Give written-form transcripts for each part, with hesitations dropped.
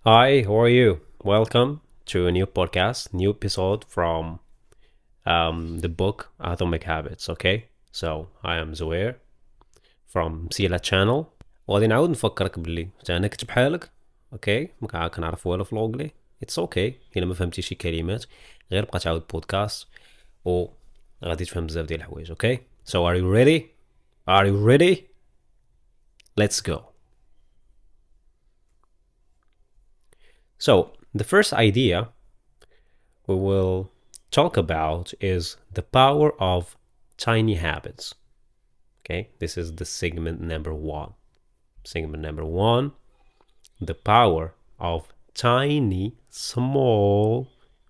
Hi, how are you? Welcome to a new podcast, new episode from the book Atomic Habits, okay? So, I am Zoair from Sila channel. وغادي نعاود نفكرك باللي انا كنت بحالك، اوكي؟ ما كنعرف والو في لونجلي. اتس اوكي الا ما فهمتي شي كلمات، غير بقى تعاود بودكاست و غادي تفهم بزاف ديال الحوايج، اوكي؟ So are you ready? Are you ready? Let's go. So, the first idea we will talk about is the power of tiny habits. Okay, this is the segment number one. Segment number one, the power of tiny, small,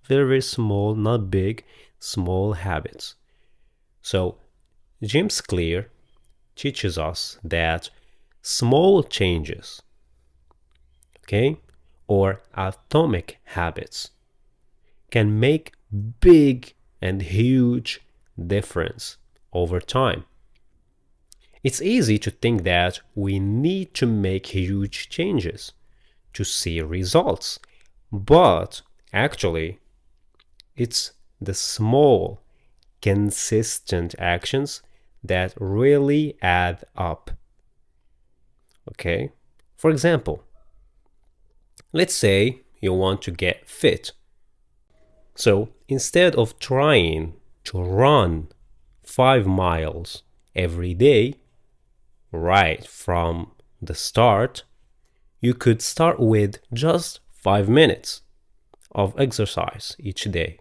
very small, not big, small habits. So, James Clear teaches us that small changes, okay, or atomic habits can make big and huge difference over time. It's easy to think that we need to make huge changes to see results, but actually, it's the small, consistent actions that really add up. Okay? For example, let's say you want to get fit. So instead of trying to run 5 miles every day, right from the start, you could start with just 5 minutes of exercise each day.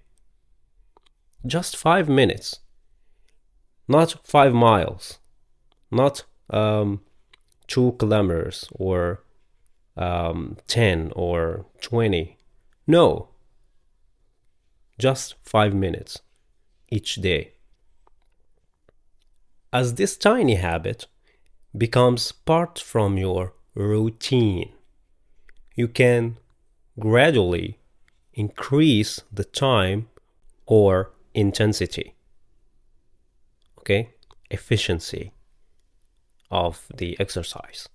Just 5 minutes. Not 5 miles. Not 2 kilometers or 10 or 20. No. Just 5 minutes each day. As this tiny habit becomes part from your routine, you can gradually increase the time or intensity, okay, efficiency of the exercise.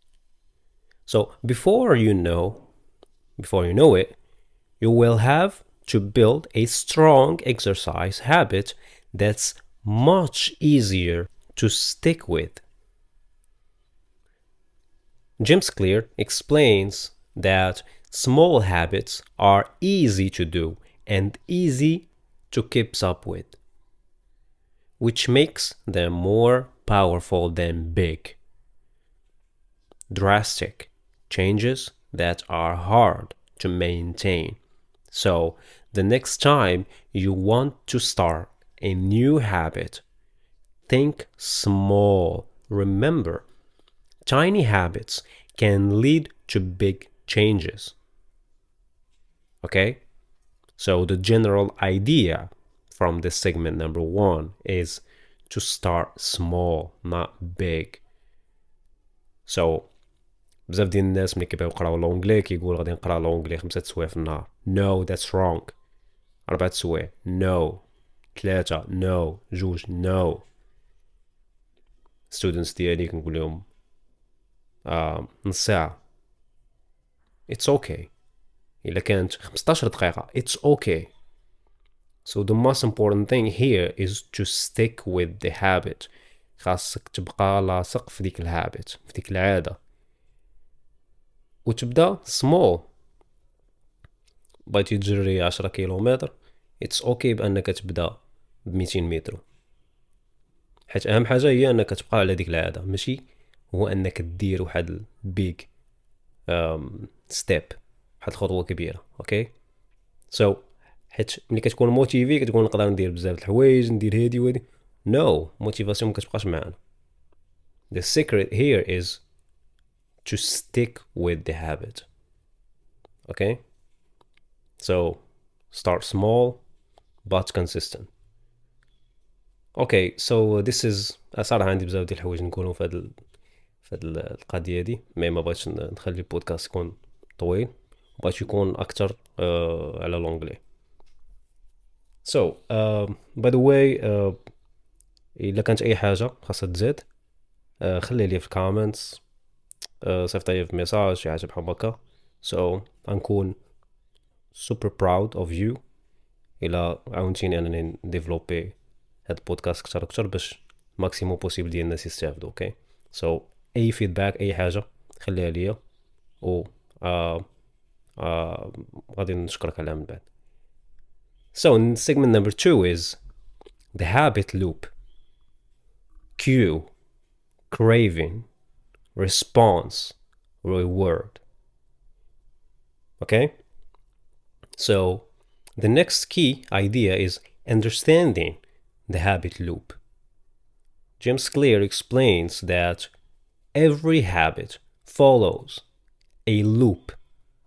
So before you know it, you will have to build a strong exercise habit that's much easier to stick with. James Clear explains that small habits are easy to do and easy to keep up with, which makes them more powerful than big, drastic changes that are hard to maintain. So, the next time you want to start a new habit, think small. Remember, tiny habits can lead to big changes. Okay? So, the general idea from this segment number one is to start small, not big. So, بزاف ديال الناس ملي كيبغيو يقراو لونجلي كيقول غادي نقرا لونجلي 5 سوايع في النهار. No, that's wrong. 4 سوايع. No. 3. No. 2. No. students ديالي كنقول لهم نص ساعة. It's okay. إلا كانت 15 دقيقة. It's okay. So the most important thing here is to stick with the habit. خاصك تبقى لاصق في ديك الهابت، في ديك العادة. وتبدا small. بغيتي تجري 10 كيلومتر، it's okay بانك تبدا ب 200 متر، حيت اهم حاجه هي انك تبقى على ديك العاده، ماشي هو انك دير واحد big step، واحد الخطوه كبيره. اوكي سو حيت ملي كتكون موتيفي كتكون نقدر ندير بزاف د الحوايج، ندير هادي وهادي. نو موتيفاسيون ما كتبقاش معانا. the secret here is to stick with the habit. Okay, so start small but consistent. Okay, so this is صراحة عندي بزاف ديال الحوايج نقولهم في هاد القضية دي، ما بغيتش نخلي البودكاست يكون طويل، بغيت يكون أكتر على لونجلي. So by the way إلا كانت أي حاجة خاصها تزاد خلي لي في الكومنتس، صيفط لي في ميساج شي حاجة بحال هكا. So غنكون super proud of you إلا عاونتيني أنني نديفلوبي هاد البودكاست كتر باش ماكسيموم بوسيبل ديال الناس يستافدوا. اوكي سو اي فيدباك اي حاجه خليها ليا و غادي نشكرك عليها من بعد. So segment number 2 is the habit loop. Cue, craving, response, reward. Okay? So the next key idea is understanding the habit loop. James Clear explains that every habit follows a loop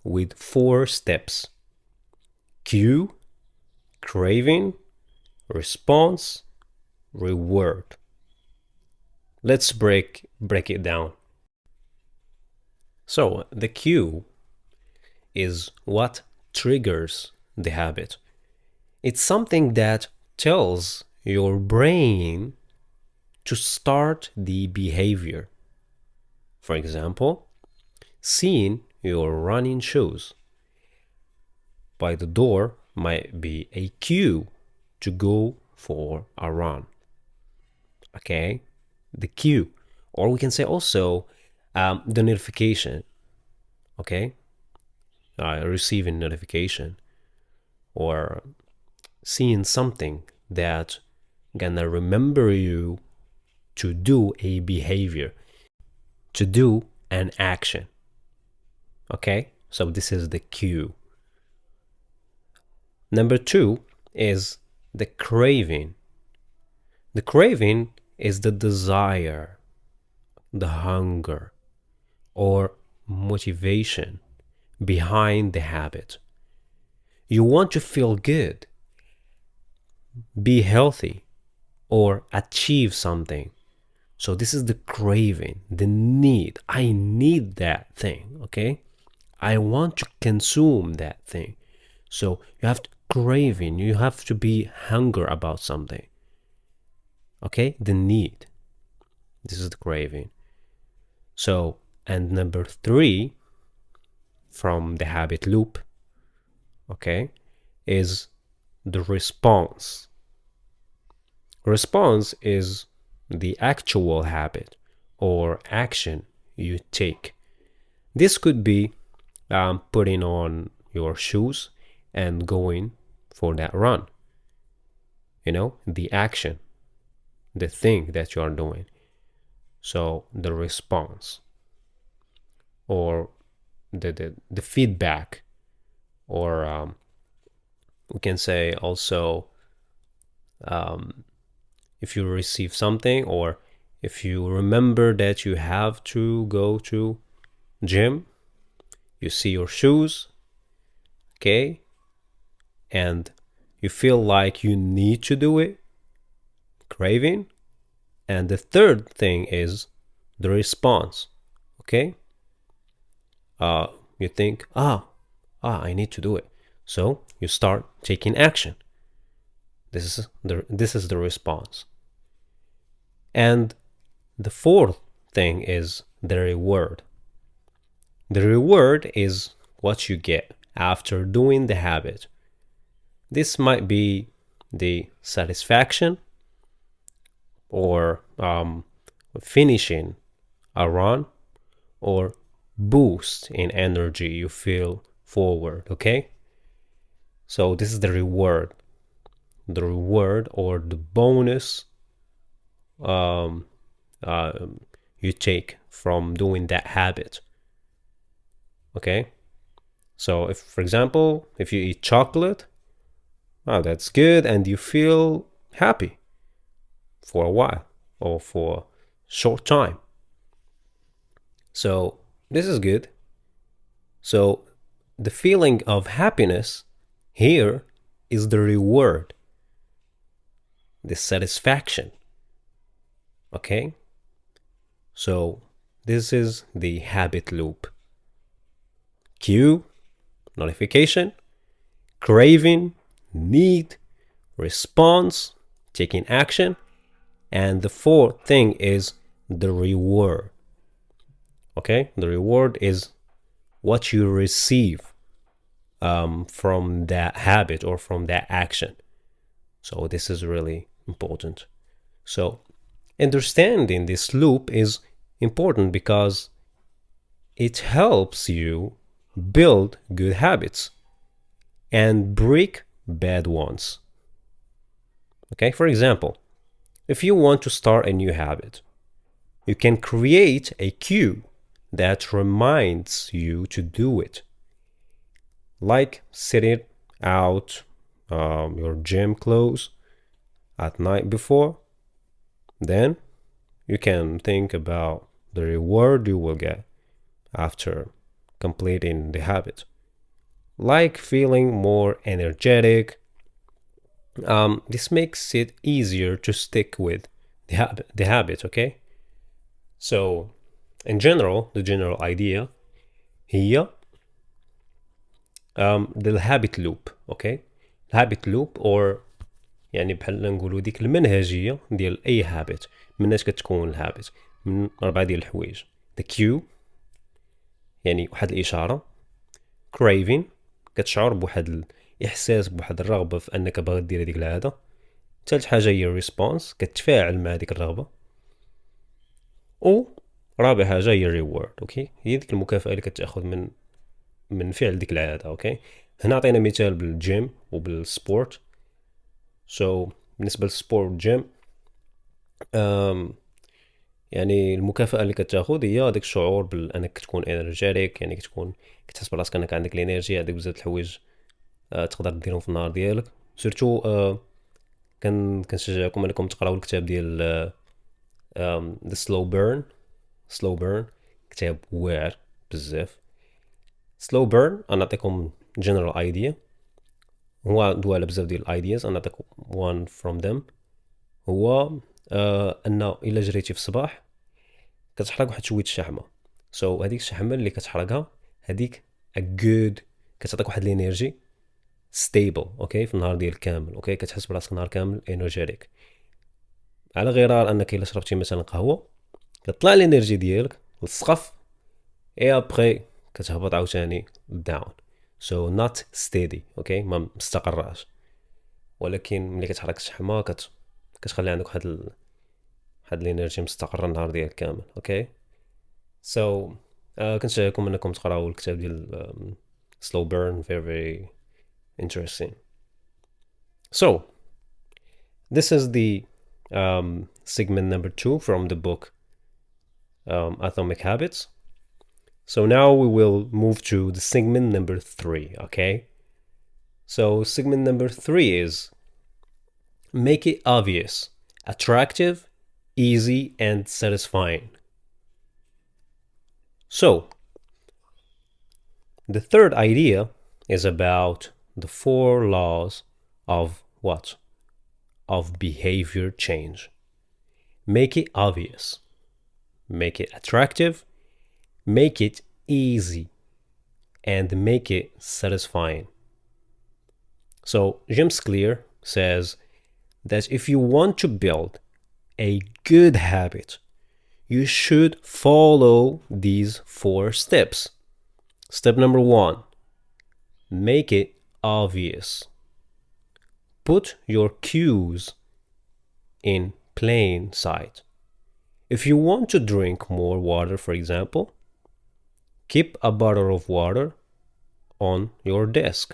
with 4 steps: cue, craving, response, reward. Let's break it down. So the cue is what triggers the habit. It's something that tells your brain to start the behavior. For example, seeing your running shoes by the door might be a cue to go for a run. Okay, the cue, or we can say also the notification. Okay, receiving notification or seeing something that gonna remember you to do a behavior, to do an action. Okay, so this is the cue. Number 2 is the craving. The craving is the desire, the hunger, or motivation behind the habit. You want to feel good, be healthy, or achieve something. So this is the craving, the need. I need that thing, okay? I want to consume that thing. So you have to craving, you have to be hunger about something. Okay? The need. This is the craving. So, and number 3 from the habit loop, okay, is the response. Response is the actual habit or action you take. This could be putting on your shoes and going for that run. You know, the action, the thing that you are doing. So the response or the feedback, or we can say also if you receive something, or if you remember that you have to go to gym, you see your shoes, okay, and you feel like you need to do it, craving. And the third thing is the response, okay. You think, I need to do it, so you start taking action. This is the response. And the fourth thing is the reward. The reward is what you get after doing the habit. This might be the satisfaction, or finishing a run, or boost in energy you feel forward, okay? So this is the reward or the bonus you take from doing that habit, okay? So if, for example, if you eat chocolate, that's good, and you feel happy for a while or for a short time. So this is good. So the feeling of happiness here is the reward, the satisfaction. Okay? So this is the habit loop. Cue, notification, craving, need, response, taking action, and the fourth thing is the reward. Okay? The reward is what you receive from that habit or from that action. So this is really important. So understanding this loop is important because it helps you build good habits and break bad ones. Okay, for example, if you want to start a new habit, you can create a cue that reminds you to do it. Like sitting out your gym clothes at night before. Then you can think about the reward you will get after completing the habit. Like feeling more energetic. This makes it easier to stick with the habit, okay? So, in general, the general idea هي the habit loop, okay? habit loop or يعني بحال نقولوا ديك المنهجية ديال أي habit. مناش كتكون الهابت؟ من 4 ديال الحوايج. the cue يعني واحد الإشارة. craving كتشعر بواحد الإحساس بواحد الرغبة في أنك باغي دير هذيك العادة. ثالث حاجة هي response كتفاعل مع هذيك الرغبة. و رابع حاجة هي reward، اوكي؟ هي ديك المكافأة اللي كتاخذ من فعل ديك العادة، اوكي؟ هنا عطينا مثال بالجيم وبالسبورت. بالنسبة للسبورت والجيم يعني المكافأة اللي كتاخذ هي هذاك الشعور بانك تكون انرجيتيك، يعني كتحس براسك انك عندك الانرجي، عندك بزاف د الحوايج تقدر ديرهم في النهار ديالك. سورتو كنشجعكم انكم تقراو الكتاب ديال The Slow Burn كتاب واعر بزاف. Slow Burn انا نعطيكم general idea، هو دوا على بزاف ديال الايدياز. انا نعطيكم one from them. هو انه الا جريتي في الصباح كتحرق واحد شويه الشحمه. هذيك الشحمه اللي كتحرقها هذيك كتعطيك واحد الانرجي ستيبل، اوكي، في النهار ديال كامل، اوكي، كتحس براسك نهار كامل انرجيتيك. على غرار انك الا شربتي مثلا قهوه كتطلع الانرجي ديالك للسقف، اي ابري كتهبط عاوتاني داون. not steady، اوكي، ما مستقراش. ولكن ملي كتحرك الشحمه كتخلي عندك واحد الانرجي مستقره النهار ديالك كامل، اوكي. كنشجعكم انكم تقراو الكتاب ديال Slow Burn، very very interesting. This is the segment number 2 from the book Atomic Habits. So now we will move to the segment number 3, okay? So segment number 3 is make it obvious, attractive, easy, and satisfying. So the third idea is about the 4 laws of what? Of behavior change. Make it obvious, make it attractive, make it easy, and make it satisfying. So James Clear says that if you want to build a good habit, you should follow these 4 steps. Step number 1, make it obvious. Put your cues in plain sight. If you want to drink more water, for example, keep a bottle of water on your desk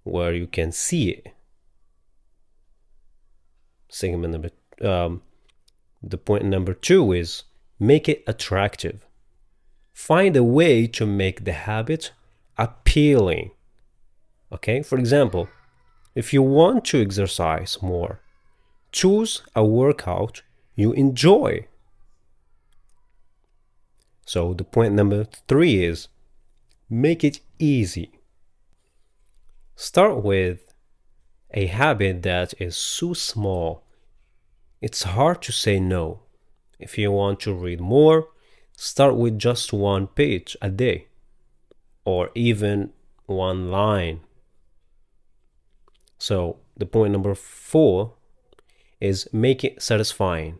where you can see it. The point number 2 is make it attractive. Find a way to make the habit appealing. Okay, for example, if you want to exercise more, choose a workout you enjoy. So the point number 3 is make it easy. Start with a habit that is so small it's hard to say no. If you want to read more, start with just 1 page a day, or even 1 line. So the point number 4 is make it satisfying.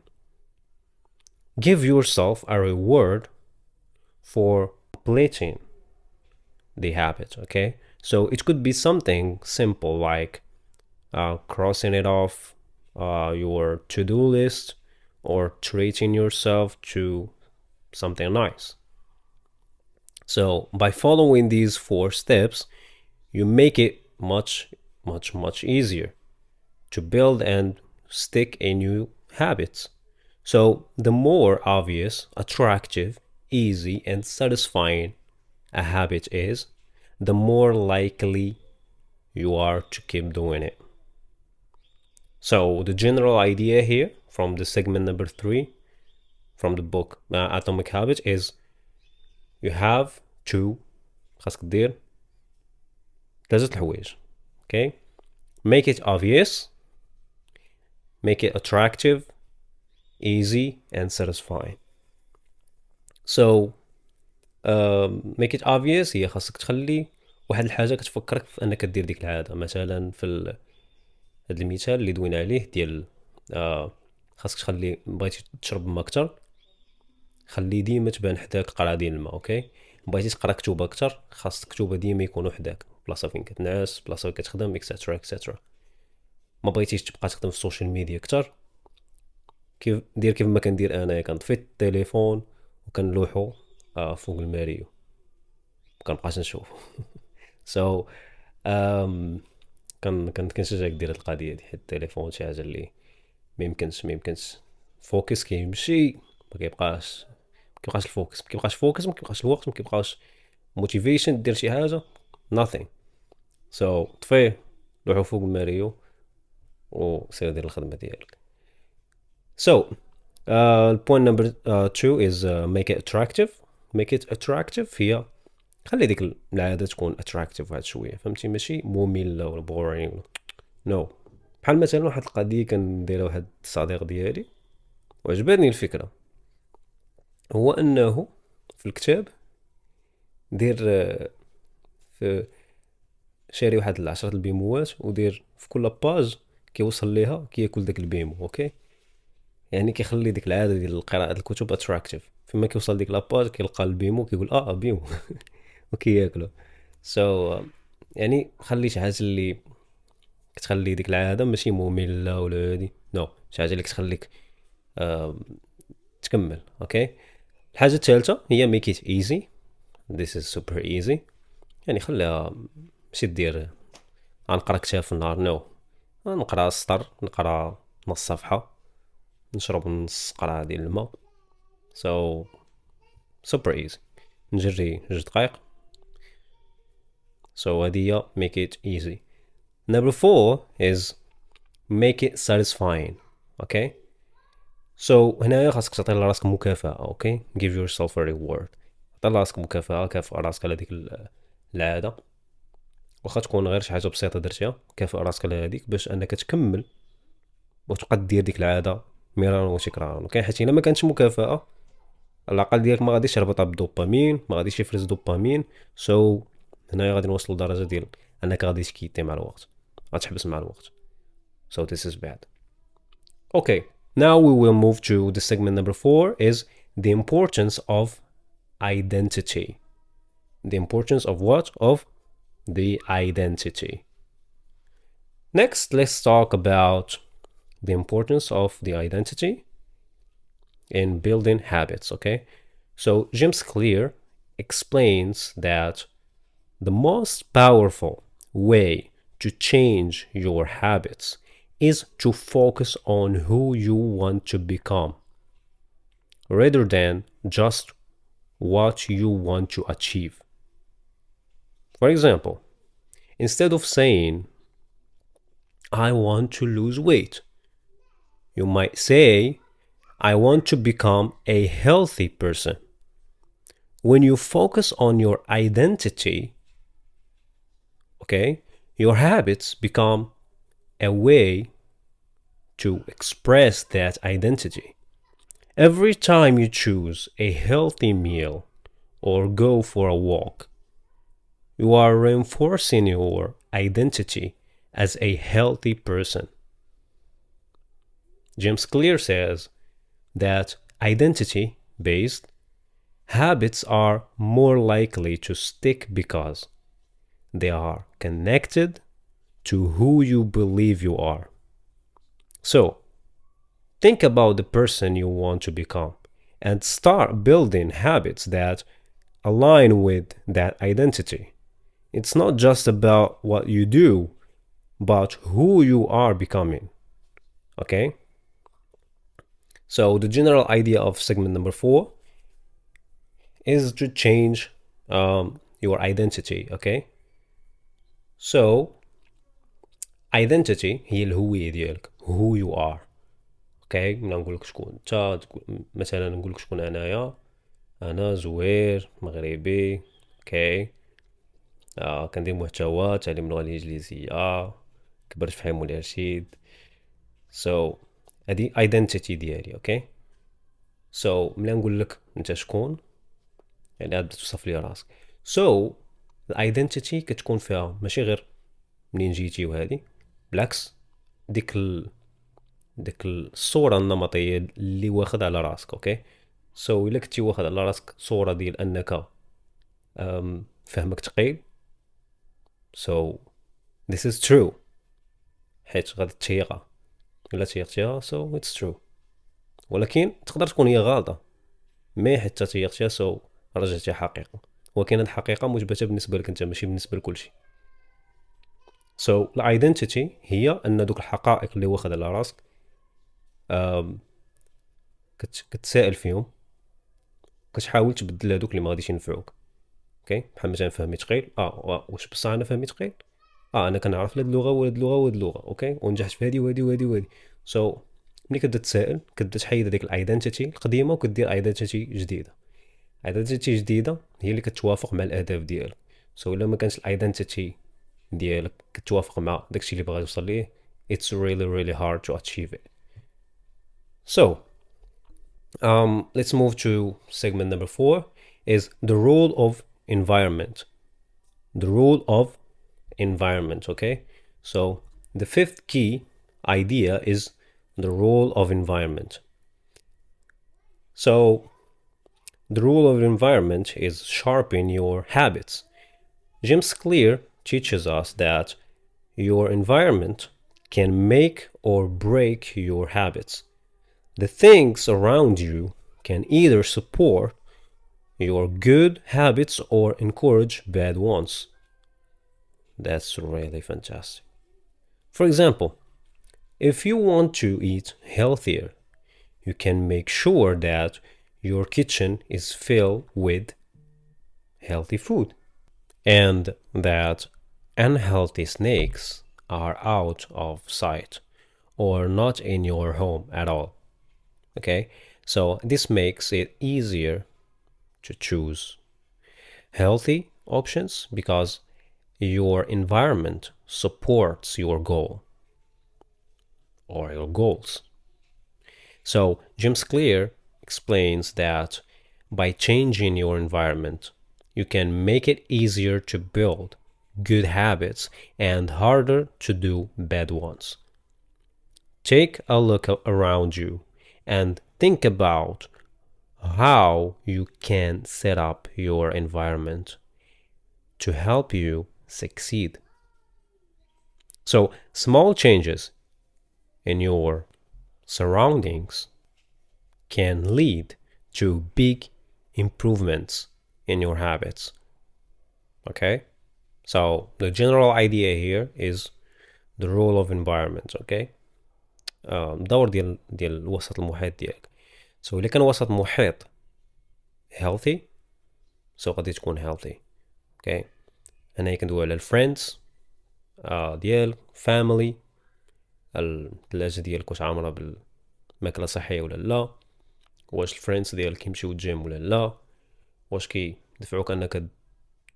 Give yourself a reward for completing the habit, okay? So it could be something simple like crossing it off your to-do list or treating yourself to something nice. So by following these 4 steps, you make it much easier to build and stick a new habits. So the more obvious, attractive, easy, and satisfying a habit is, the more likely you are to keep doing it. So the general idea here from the segment number 3 from the book Atomic Habits is you have to خاصك دير 3 الحوايج. Okay, make it obvious, make it attractive, easy, and satisfying. So make it obvious هي خاصك تخلي واحد الحاجه كتفكرك في انك دير ديك العاده. مثلا في هذا المثال اللي دوينا عليه ديال خاصك تخلي بغيتي تشرب الماء اكثر، خلي ديما تبان حداك قرعه ديال الماء. اوكي، بغيتي تقرا كتوبه اكثر، خاص الكتوبه ديما يكونوا حداك، بلاصه فين كتنعس، بلاصه فين كتخدم، اكسترا اكسترا. ما بغيتيش تبقى تخدم في السوشيال ميديا اكثر، كيف ما كندير انايا، كنطفي التليفون وكنلوحو فوق الماريو كنبقاش نشوفو. سو كنشجعك دير هاد القضيه دي، حيت التليفون شي حاجه اللي ما يمكنش فوكس كيمشي، ما كيبقاش الفوكس، ما كيبقاش الوقت، ما كيبقاش موتيفيشن دير شي حاجه، nothing. سو طفيه، لوحو فوق الماريو وسير دير الخدمه ديالك. So point number 2 is make it attractive. Make it attractive هي خلي ديك العادة تكون attractive واحد شوية، فهمتي؟ ماشي مملة ولا boring. no. بحال مثلا واحد القضية كنديرها واحد الصديق ديالي وعجبتني الفكرة، هو أنه في الكتاب دير في شاري واحد 10 البيموات ودير في كل باج كيوصل ليها كياكل داك البيمو. اوكي، يعني كيخلي ديك العاده ديال قراءه الكتب اتراكتيف، فيما كيوصل ديك لاباج كيلقى البيمو كيقول بيمو وكياكلو. يعني خلي شي حاجه اللي كتخلي ديك العاده ماشي ممله ولا هادي، شي حاجه اللي كتخليك تكمل. اوكي، الحاجه الثالثه هي make it easy. this is super easy، يعني خليها ماشي دير غنقرا كتاب في النهار، نقرا سطر، نقرا نص صفحه، نشرب نص قرعه ديال الماء. so super easy. نجري 2 دقائق. so هذه هي make it easy. number 4 is make it satisfying. okay, so هنايا خاصك تعطي لراسك مكافأة. okay, give yourself a reward. عطي لراسك مكافأة، كافئ راسك على ديك العادة، واخا تكون غير شي حاجه بسيطه درتيها، كافئ راسك على هذيك باش انك تكمل وتبقى دير ديك العاده مرارا وتكرارا. اوكي، حيت الا ما كانتش مكافاه العقل ديالك ما غاديش يربطها بالدوبامين، ما غاديش يفرز دوبامين. هنايا غادي نوصلوا لدرجه ديال انك غادي تكيتي مع الوقت، غتحبس مع الوقت. this is bad. Okay, now we will move to the segment number 4 is the importance of identity. The importance of what? Of the identity. Next, let's talk about the importance of the identity in building habits. Okay, so James Clear explains that the most powerful way to change your habits is to focus on who you want to become rather than just what you want to achieve. For example, instead of saying, I want to lose weight, you might say, I want to become a healthy person. When you focus on your identity, okay, your habits become a way to express that identity. Every time you choose a healthy meal or go for a walk, you are reinforcing your identity as a healthy person. James Clear says that identity-based habits are more likely to stick because they are connected to who you believe you are. So, think about the person you want to become and start building habits that align with that identity. It's not just about what you do, but who you are becoming. Okay? So, the general idea of segment number 4 is to change your identity. Okay? So, identity هي الهوية ديالك, who you are. اوكي ملي نقول لك شكون انت مثلا نقول لك شكون انايا, انا زوير مغربي. اوكي كندير محتوى تعليم اللغة الانجليزية, كبرت في حي مولاي رشيد. سو هادي identity ديالي. اوكي سو ملي نقول لك انت شكون يعني غادي توصف لي راسك. سو الايدنتيتي كتكون فيها ماشي غير منين جيتي وهادي, بالعكس ديك الصورة النمطية اللي واخد على راسك. اوكي سو الا كنتي واخد على راسك صورة ديال انك فهمك ثقيل, so this is true حيت غادي تشيقها. الا تيقتيها so it's true, ولكن تقدر تكون هي غلطة مي حتى تيقتيها so رجعتها حقيقة, ولكن هاد الحقيقة مثبتة بالنسبة لك انت ماشي بالنسبة لكل شيء. so الايدنتيتي هي ان دوك الحقائق اللي واخد على راسك كتسائل فيهم, كتحاول تبدل هذوك اللي ما غاديش ينفعوك. اوكي بحال مثلا فهمي ثقيل, واش بصح انا فهمي ثقيل, انا كنعرف هاد اللغه وهاد اللغه وهاد اللغه. اوكي ونجحت في هادي وهادي وهادي وهادي. سو ملي كتبدا تسائل كتبدا تحيد هذيك الايدنتيتي القديمه وكدير ايدنتيتي جديده. ايدنتيتي جديده هي اللي كتوافق مع الاهداف ديالك. سو الا ما كانش الايدنتيتي ديالك كتوافق مع داكشي اللي باغي توصل ليه, it's really really hard to achieve it. So let's move to segment number 4 is the role of environment. The role of environment. Okay so the fifth key idea is the role of environment. So the role of environment is sharpen your habits. James Clear teaches us that your environment can make or break your habits. The things around you can either support your good habits or encourage bad ones. That's really fantastic. For example, if you want to eat healthier, you can make sure that your kitchen is filled with healthy food and that unhealthy snacks are out of sight or not in your home at all. Okay, so this makes it easier to choose healthy options because your environment supports your goal or your goals. So James Clear explains that by changing your environment, you can make it easier to build good habits and harder to do bad ones. Take a look around you and think about how you can set up your environment to help you succeed. So small changes in your surroundings can lead to big improvements in your habits. Okay, so the general idea here is the role of environment. Okay, دور ديال الوسط المحيط ديالك. So إلا كان وسط محيط healthy so غادي تكون healthy. Okay, هنا كندوي على الفريندز ديال family, الثلاجة ديالك واش عامرة بالماكلة صحية ولا لا, واش الفريندز ديالك كيمشيو الجيم ولا لا, واش كيدفعوك انك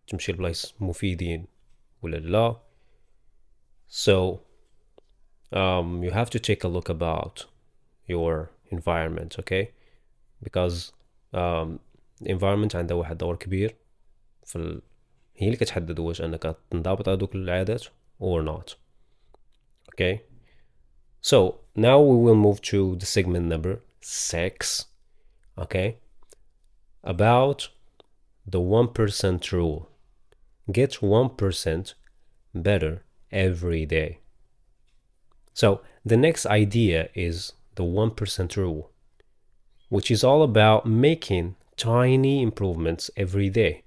تمشي لبلايص مفيدين ولا لا. So you have to take a look about your environment. Okay, because environment عندها واحد دور كبير هي اللي كتحدد واش انك تنضبط هذوك العادات or not. Okay, so now we will move to the segment number 6. Okay, about the 1% rule. Get 1% better every day. So the next idea is the 1% rule, which is all about making tiny improvements every day.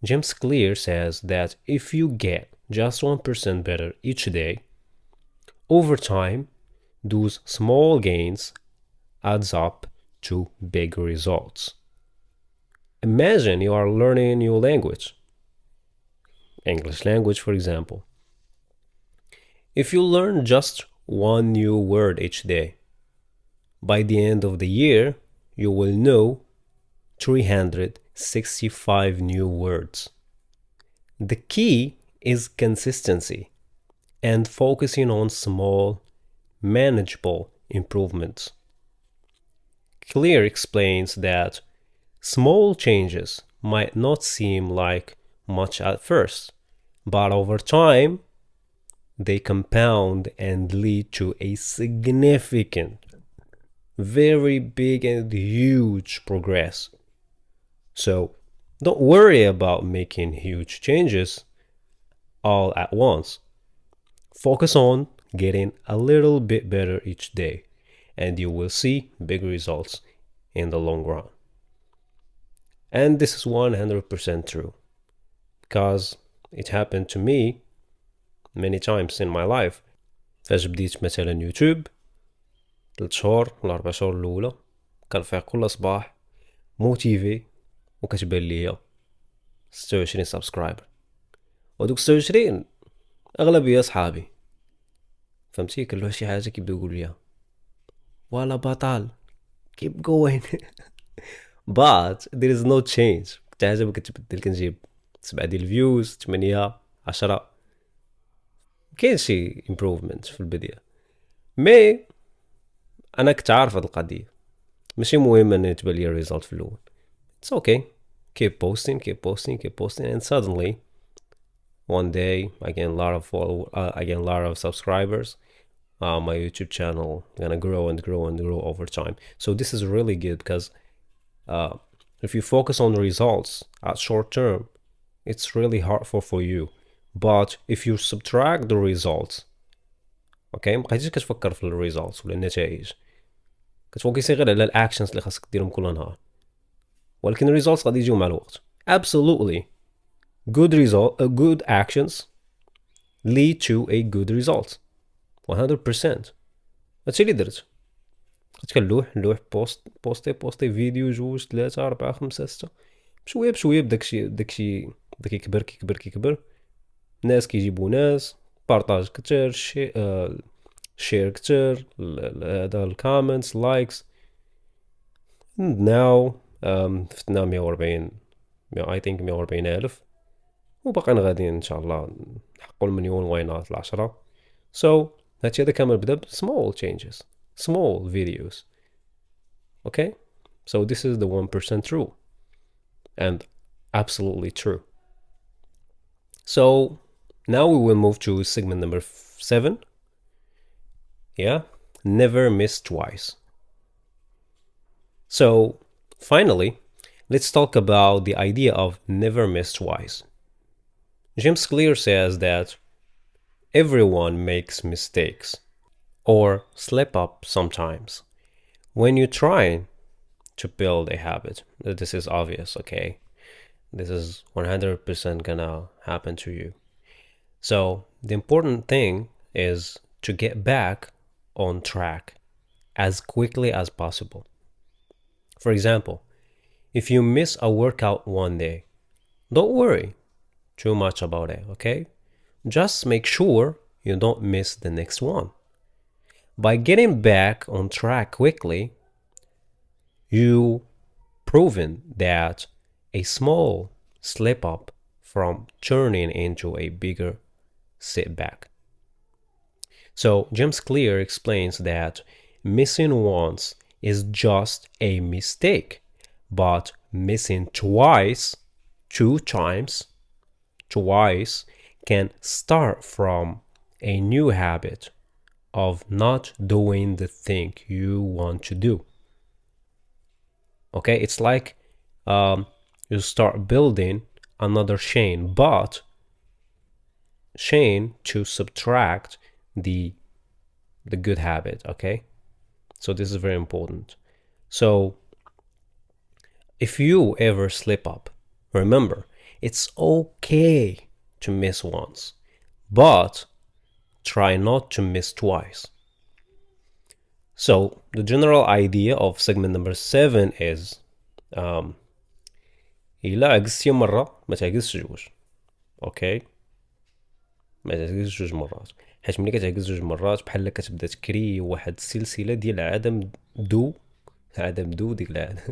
James Clear says that if you get just 1% better each day, over time, those small gains adds up to big results. Imagine you are learning a new language, English language for example. If you learn just one new word each day, by the end of the year, you will know 365 new words. The key is consistency and focusing on small, manageable improvements. Clear explains that small changes might not seem like much at first, but over time, they compound and lead to a significant, very big and huge progress. So don't worry about making huge changes all at once. Focus on getting a little bit better each day, and you will see big results in the long run. And this is 100% true, because it happened to me many times in my life. فاش بديت مثلا يوتيوب 3 شهور ولا 4 شهور الاولى كنفيق كل صباح موتيفي وكتبان ليا 26 سبسكرايبر، ودوك 26 اغلبيه صحابي، فهمتي؟ كل شي حاجه كيبداو يقول لي ولا بطل keep going. but there is no change. كنت حاجه ما كتبدل، كنجيب 7 ديال الفيوز 8 10، كاين شي improvement في البداية. مي انا كنت عارف هاد القضيه، ماشي مهم ان تبان لي الريزلت في الاول. It's okay. Keep posting and suddenly one day I gain a lot of subscribers. My YouTube channel gonna grow and grow over time. So this is really good because if you focus on the results at short term, it's really hurtful for you. But if you subtract the results, اوكي، مبقيتيش كتفكر في الريزلتس ولا النتائج، كتفوكسي غير على الاكشنز اللي خاصك ديرهم كل نهار، ولكن الريزلتس غادي يجيو مع الوقت. Absolutely. Good actions lead to a good result. 100%. هادشي اللي درت. كنت كنلوح بوستي فيديو 2 3 4 5 6 بشويه بداكشي بدا كيكبر. الناس كيجيبوا ناس، بارطاج كتير، شير كتير، هذا الكومنتس لايكس. now فتنا 140 I think 140 ألف، وباقيين غاديين ان شاء الله نحققوا المليون واينات 10. so هادشي هذا كامل بدا small changes, small videos. okay, so this is the 1% rule and absolutely true. So now we will move to segment number 7. Yeah, never miss twice. So finally, let's talk about the idea of never miss twice. James Clear says that everyone makes mistakes or slip up sometimes. When you're trying to build a habit, this is obvious, okay? This is 100% gonna happen to you. So the important thing is to get back on track as quickly as possible. For example, if you miss a workout one day, don't worry too much about it, okay? Just make sure you don't miss the next one. By getting back on track quickly, you proven that a small slip up from turning into a bigger setback. So James Clear explains that missing once is just a mistake, but missing twice can start from a new habit of not doing the thing you want to do. Okay, it's like you start building another chain, but chain to subtract the good habit. Okay, so this is very important. So if you ever slip up, remember, it's okay to miss once, but try not to miss twice. So the general idea of segment number 7 is إلا عجزتي مرة ما تعجزش جوج. اوكي، ما تعجزش جوج مرات، حيت ملي كتعجز جوج مرات بحال كتبدا تكري واحد السلسله ديال عدم دو ديك العاده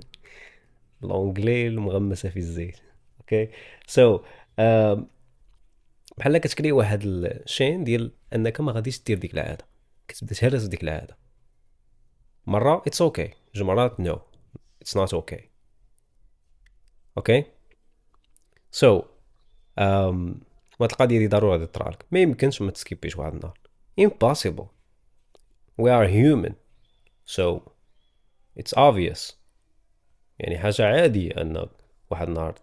لونجلي المغمسه في الزيت. اوكي، سو بحال كتكري واحد الشين ديال انك ما غاديش دير ديك العاده، كتبدا تهرس ديك العاده مره اتس اوكي، جوج مرات نو اتس نوت اوكي. اوكي، سو وهاد القضيه دي ضروري غادي تطرالك، ما يمكنش ما تسكيبيش واحد النهار. impossible, we are human, so it's obvious. يعني حاجه عاديه ان واحد النهار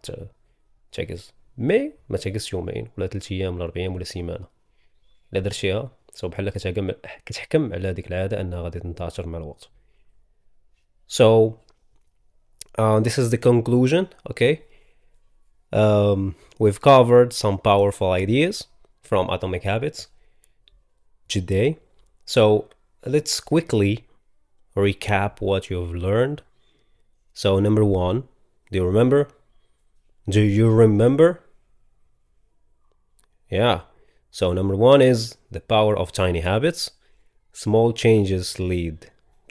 تعجز، ما تعجزش يومين ولا 3 ايام ولا 4 ايام ولا سيمانه. الا درتيها سو بحال كتحكم على هذيك العاده انها غادي تنتشر مع الوقت. So this is the conclusion. Okay, we've covered some powerful ideas from Atomic Habits today. So let's quickly recap what you've learned. So number 1, do you remember? Yeah. So number 1 is the power of tiny habits. Small changes lead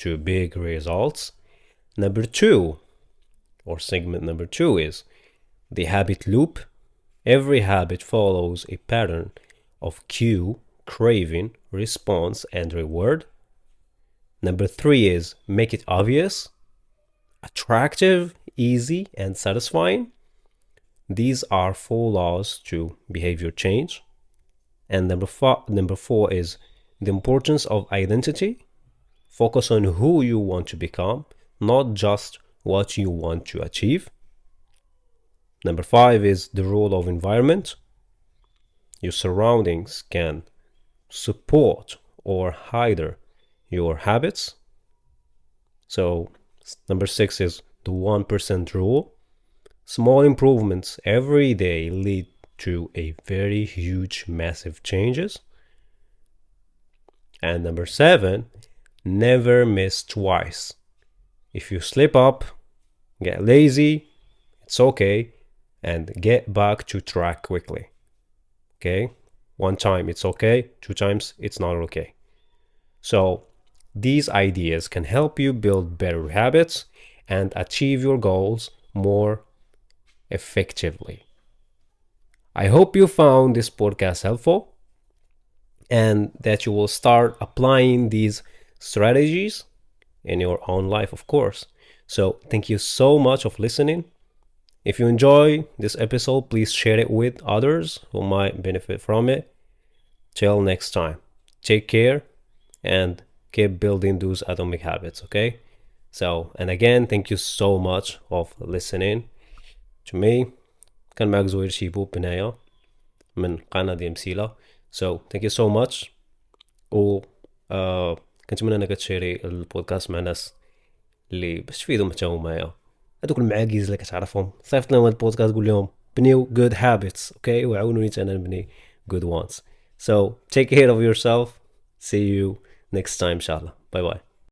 to big results. Number 2, or segment number 2, is the habit loop. Every habit follows a pattern of cue, craving, response, and reward. Number 3 is make it obvious, attractive, easy, and satisfying. These are 4 laws to behavior change. And number 4 is the importance of identity. Focus on who you want to become, not just what you want to achieve. Number 5 is the role of environment. Your surroundings can support or hinder your habits. So number 6 is the 1% rule. Small improvements every day lead to a very huge, massive changes. And number 7, never miss twice. If you slip up, get lazy, it's okay, and get back to track quickly. Okay? 1 time it's okay, 2 times it's not okay. So these ideas can help you build better habits and achieve your goals more effectively. I hope you found this podcast helpful and that you will start applying these strategies in your own life, of course. So thank you so much for listening. If you enjoy this episode, please share it with others who might benefit from it. Till next time, take care and keep building those atomic habits, okay? So, and again, thank you so much for listening to me. كان معك زوير شيبو بناية من قناة ديال مسيلة. So thank you so much. و كنتمنى انك تشيري البودكاست مع ناس اللي باش تفيدهم حتى هما، هذوك المعاكيز اللي كتعرفهم. صيفط لهم هذا البودكاست قول لهم بنيو good habits, okay, وعاونوني انا نبني good ones. So take care of yourself. See you next time, inshallah. Bye bye.